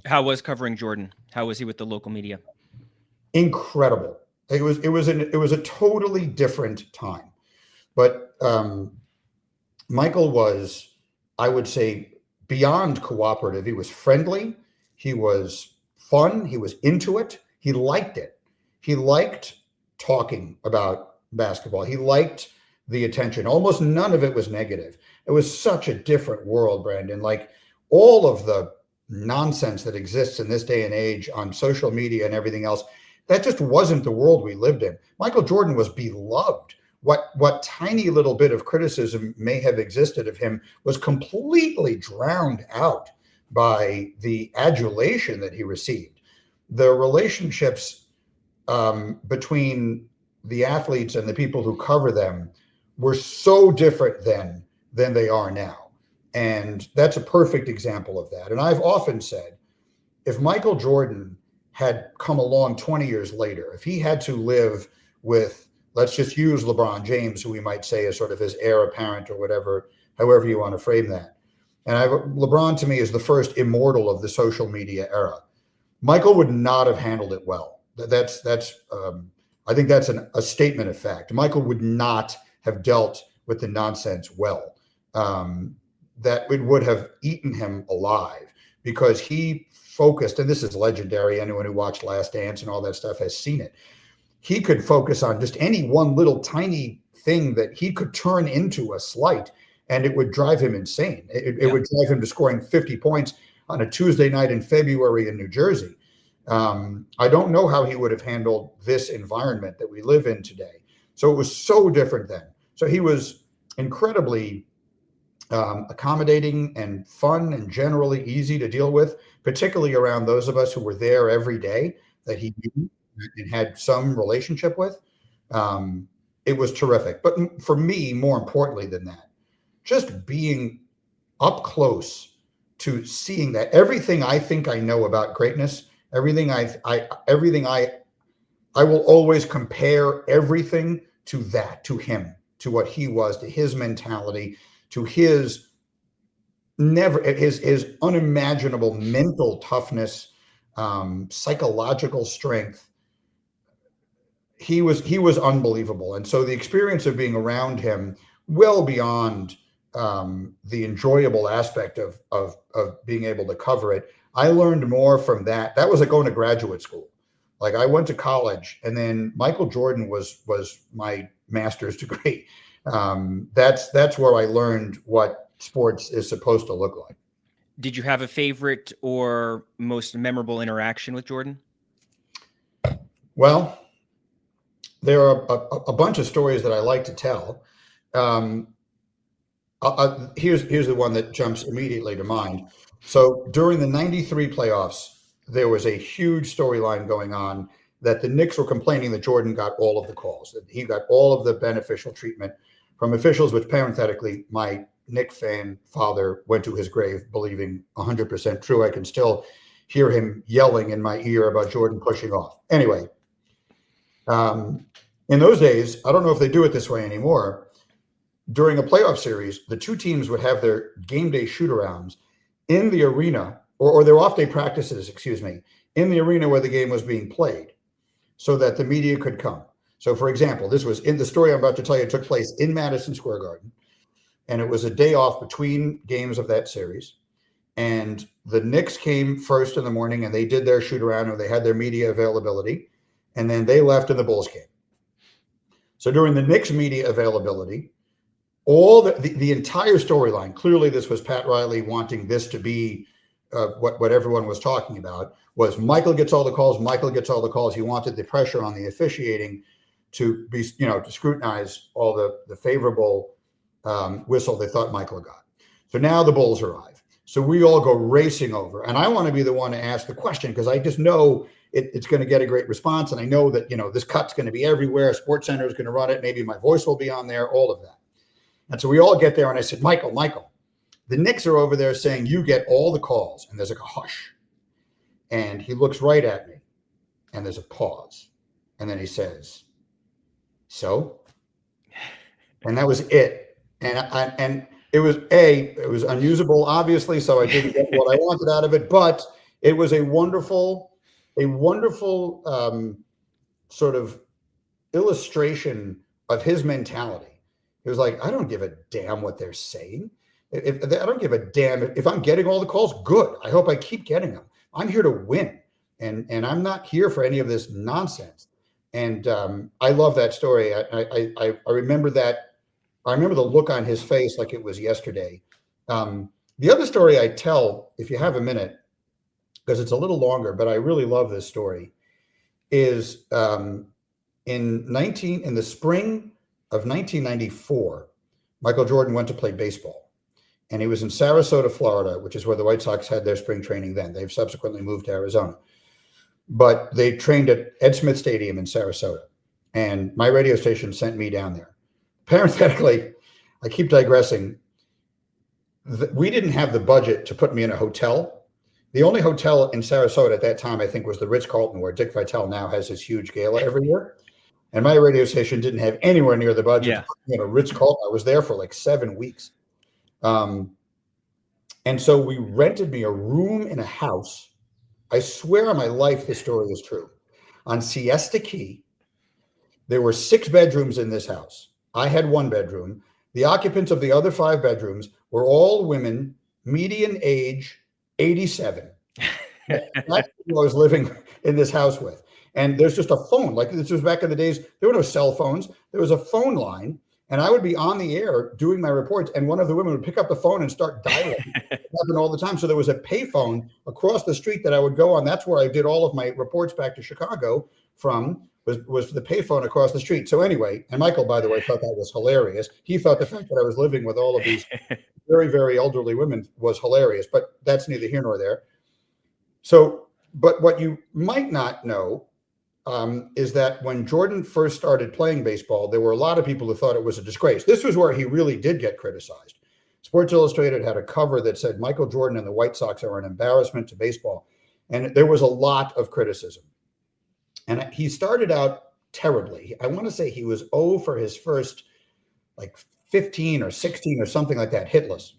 How was covering Jordan? How was he with the local media? Incredible. It was a totally different time. But Michael was, I would say, beyond cooperative. He was friendly. He was fun. He was into it. He liked it. He liked talking about basketball. He liked the attention. Almost none of it was negative. It was such a different world, Brandon. Like all of the nonsense that exists in this day and age on social media and everything else, that just wasn't the world we lived in. Michael Jordan was beloved. What tiny little bit of criticism may have existed of him was completely drowned out by the adulation that he received. The relationships between the athletes and the people who cover them were so different then than they are now. And that's a perfect example of that. And I've often said, if Michael Jordan had come along 20 years later, if he had to live with, let's just use LeBron James, who we might say is sort of his heir apparent or whatever, however you want to frame that. And LeBron to me is the first immortal of the social media era. Michael would not have handled it well. I think that's a statement of fact. Michael would not have dealt with the nonsense well. That it would have eaten him alive because he focused, and this is legendary. Anyone who watched Last Dance and all that stuff has seen it. He could focus on just any one little tiny thing that he could turn into a slight, and it would drive him insane. It would drive him to scoring 50 points on a Tuesday night in February in New Jersey. I don't know how he would have handled this environment that we live in today. So it was so different then. So he was incredibly accommodating and fun and generally easy to deal with, particularly around those of us who were there every day that he knew and had some relationship with. It was terrific. But for me, more importantly than that, just being up close to seeing that everything I think I know about greatness, everything I will always compare everything to that, to him, to what he was, to his mentality, to his unimaginable mental toughness, psychological strength. He was unbelievable. And so the experience of being around him, well beyond the enjoyable aspect of being able to cover it, I learned more from that. That was like going to graduate school. Like I went to college, and then Michael Jordan was my master's degree. That's where I learned what sports is supposed to look like. Did you have a favorite or most memorable interaction with Jordan? Well, there are a bunch of stories that I like to tell. Here's the one that jumps immediately to mind. So during the '93 playoffs, there was a huge storyline going on that the Knicks were complaining that Jordan got all of the calls, that he got all of the beneficial treatment from officials, which parenthetically, my Knick fan father went to his grave believing 100% true. I can still hear him yelling in my ear about Jordan pushing off. Anyway, in those days, I don't know if they do it this way anymore. During a playoff series, the two teams would have their game day shoot-arounds in the arena, or their off-day practices, in the arena where the game was being played, so that the media could come. So, for example, this was in the story I'm about to tell you, took place in Madison Square Garden, and it was a day off between games of that series. And the Knicks came first in the morning, and they did their shoot-around, and they had their media availability, and then they left, and the Bulls came. So during the Knicks media availability, all the entire storyline, clearly this was Pat Riley wanting this to be what everyone was talking about, was Michael gets all the calls. Michael gets all the calls. He wanted the pressure on the officiating to be, to scrutinize all the favorable whistle they thought Michael got. So now the Bulls arrive. So we all go racing over. And I want to be the one to ask the question because I just know it's going to get a great response. And I know that, this cut's going to be everywhere. SportsCenter is going to run it. Maybe my voice will be on there, all of that. And so we all get there. And I said, Michael, the Knicks are over there saying you get all the calls. And there's like a hush. And he looks right at me. And there's a pause. And then he says, so? And that was it. And it was unusable, obviously, so I didn't get what I wanted out of it. But it was a wonderful sort of illustration of his mentality. He was like, I don't give a damn what they're saying. If I don't give a damn if I'm getting all the calls, good. I hope I keep getting them. I'm here to win, and I'm not here for any of this nonsense. And I love that story. I remember that. I remember the look on his face like it was yesterday. The other story I tell, if you have a minute, because it's a little longer, but I really love this story, is in the spring of 1994, Michael Jordan went to play baseball, and he was in Sarasota, Florida, which is where the White Sox had their spring training then. They've subsequently moved to Arizona, but they trained at Ed Smith Stadium in Sarasota, and my radio station sent me down there. Parenthetically, I keep digressing. We didn't have the budget to put me in a hotel. The only hotel in Sarasota at that time, I think, was the Ritz-Carlton, where Dick Vitale now has his huge gala every year. And my radio station didn't have anywhere near the budget to put me in a Ritz-Carlton. I was there for like 7 weeks. And so we rented me a room in a house. I swear on my life this story is true. On Siesta Key, there were 6 bedrooms in this house. I had 1 bedroom. The occupants of the other 5 bedrooms were all women, median age 87. That's who I was living in this house with. And there's just a phone. Like, this was back in the days, there were no cell phones. There was a phone line, and I would be on the air doing my reports, and one of the women would pick up the phone and start dialing. It happened all the time. So there was a payphone across the street that I would go on. That's where I did all of my reports back to Chicago from, was the payphone across the street. So anyway, and Michael, by the way, thought that was hilarious. He thought the fact that I was living with all of these very, very elderly women was hilarious, but that's neither here nor there. So, but what you might not know is that when Jordan first started playing baseball, there were a lot of people who thought it was a disgrace. This was where he really did get criticized. Sports Illustrated had a cover that said Michael Jordan and the White Sox are an embarrassment to baseball. And there was a lot of criticism. And he started out terribly. I want to say he was 0 for his first like 15 or 16 or something like that, hitless.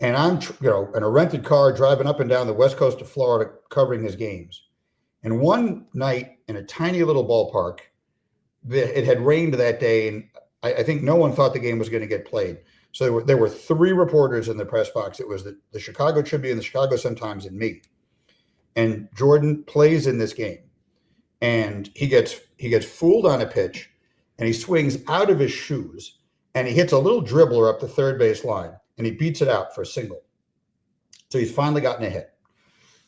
And I'm, in a rented car driving up and down the west coast of Florida covering his games. And one night in a tiny little ballpark, it had rained that day, and I think no one thought the game was going to get played. So there were 3 reporters in the press box. It was the Chicago Tribune, the Chicago Sun-Times, and me. And Jordan plays in this game, and he gets fooled on a pitch, and he swings out of his shoes, and he hits a little dribbler up the third base line, and he beats it out for a single. So he's finally gotten a hit.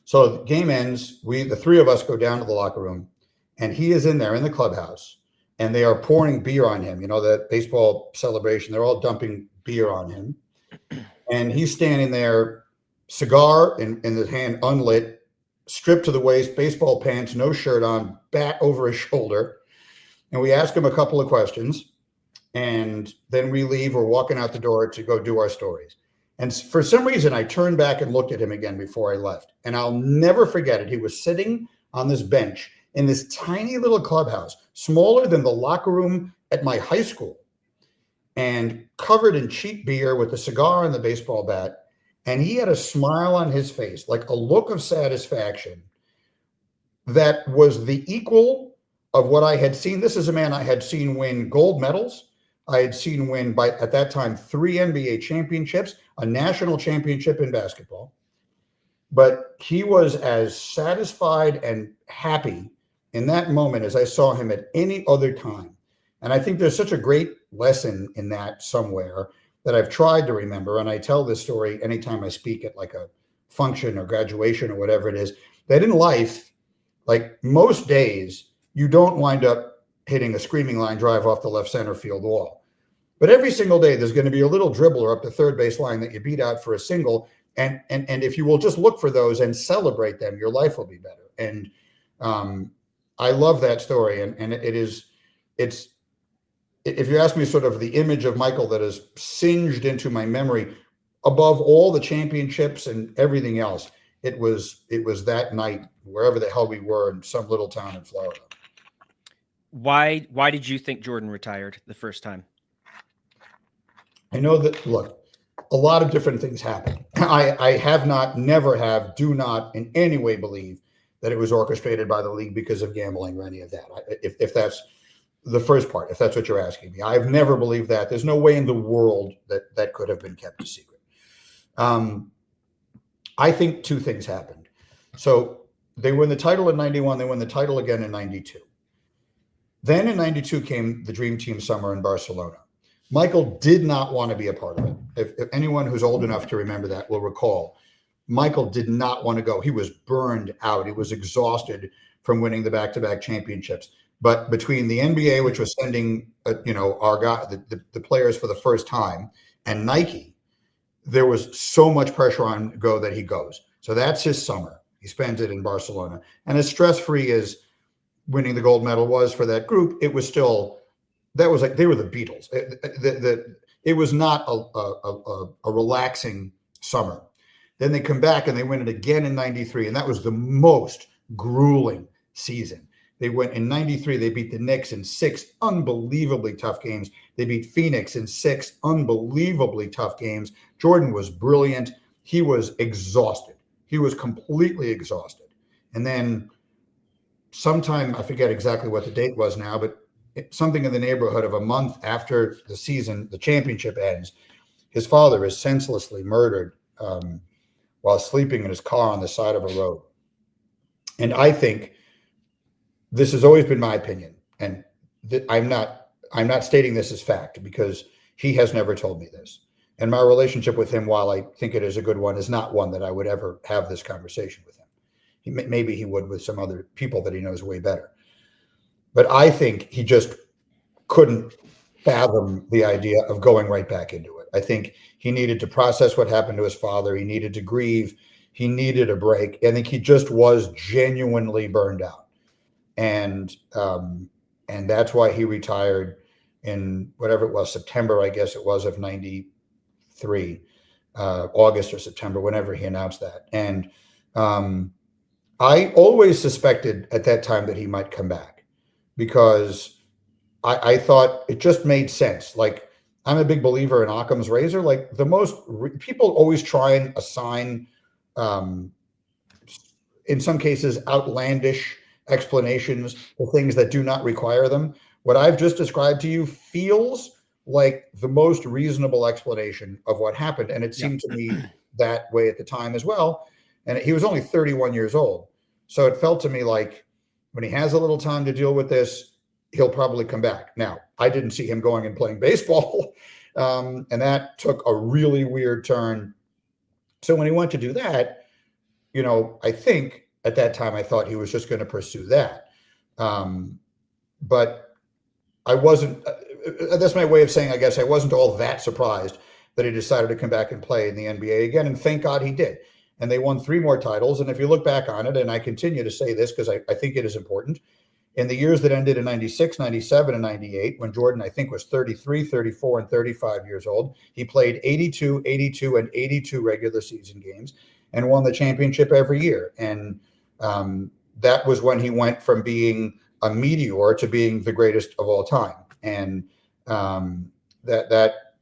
So the game ends. The 3 of us go down to the locker room, and he is in there in the clubhouse, and they are pouring beer on him. That baseball celebration, they're all dumping beer on him. And he's standing there, cigar in his hand, unlit, stripped to the waist, baseball pants, no shirt on, bat over his shoulder. And we ask him a couple of questions, and then we leave. We're walking out the door to go do our stories. And for some reason, I turned back and looked at him again before I left. And I'll never forget it. He was sitting on this bench in this tiny little clubhouse, smaller than the locker room at my high school, and covered in cheap beer with a cigar and the baseball bat. And he had a smile on his face, like a look of satisfaction that was the equal of what I had seen. This is a man I had seen win gold medals. I had seen win, at that time, 3 NBA championships, a national championship in basketball. But he was as satisfied and happy in that moment as I saw him at any other time. And I think there's such a great lesson in that somewhere that I've tried to remember. And I tell this story anytime I speak at like a function or graduation or whatever it is, that in life, like most days, you don't wind up hitting a screaming line drive off the left center field wall. But every single day, there's going to be a little dribbler up the third base line that you beat out for a single. And if you will just look for those and celebrate them, your life will be better. And I love that story. And it's if you ask me sort of the image of Michael that is singed into my memory above all the championships and everything else, it was that night, wherever the hell we were in some little town in Florida. Why did you think Jordan retired the first time? I know that, look, a lot of different things happened. I have not, never have, do not in any way believe that it was orchestrated by the league because of gambling or any of that. If that's the first part, if that's what you're asking me, I've never believed that. There's no way in the world that that could have been kept a secret. I think two things happened. So they win the title in 91. They win the title again in 92. Then in 92 came the Dream Team summer in Barcelona. Michael did not want to be a part of it. If anyone who's old enough to remember that will recall, Michael did not want to go. He was burned out. He was exhausted from winning the back-to-back championships. But between the NBA, which was sending, our guy, the players for the first time, and Nike, there was so much pressure on Go that he goes. So that's his summer. He spends it in Barcelona. And as stress-free as winning the gold medal was for that group, it was still, that was like, they were the Beatles. It was not a relaxing summer. Then they come back and they win it again in 93. And that was the most grueling season. They went in 93, they beat the Knicks in 6 unbelievably tough games. They beat Phoenix in 6 unbelievably tough games. Jordan was brilliant. He was exhausted. He was completely exhausted. And then sometime, I forget exactly what the date was now, but something in the neighborhood of a month after the season, the championship ends, his father is senselessly murdered while sleeping in his car on the side of a road. And I think this has always been my opinion, and I'm not stating this as fact because he has never told me this. And my relationship with him, while I think it is a good one, is not one that I would ever have this conversation with him. Maybe he would with some other people that he knows way better. But I think he just couldn't fathom the idea of going right back into it. I think he needed to process what happened to his father. He needed to grieve. He needed a break. I think he just was genuinely burned out. And that's why he retired in whatever it was, September, I guess it was, of 93, August or September, whenever he announced that. And I always suspected at that time that he might come back because I thought it just made sense. Like, I'm a big believer in Occam's razor. Like, people always try and assign, in some cases, outlandish explanations for things that do not require them. What I've just described to you feels like the most reasonable explanation of what happened. And it seemed to me that way at the time as well. And he was only 31 years old. So it felt to me like when he has a little time to deal with this, he'll probably come back. Now, I didn't see him going and playing baseball. And that took a really weird turn. So when he went to do that, I think at that time, I thought he was just going to pursue that. But I wasn't, that's my way of saying, I guess I wasn't all that surprised that he decided to come back and play in the NBA again. And thank God he did. And they won 3 more titles. And if you look back on it, and I continue to say this because I think it is important, in the years that ended in 96, 97, and 98, when Jordan, I think, was 33, 34, and 35 years old, he played 82, 82, and 82 regular season games and won the championship every year. And that was when he went from being a meteor to being the greatest of all time. And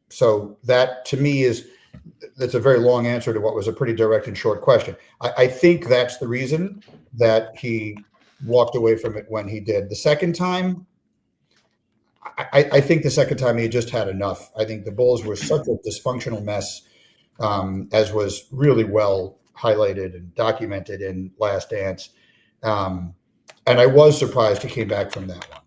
so that to me that's a very long answer to what was a pretty direct and short question. I think that's the reason that he walked away from it when he did. The second time, I think the second time he just had enough. I think the Bulls were such a dysfunctional mess, as was really well highlighted and documented in Last Dance. And I was surprised he came back from that one.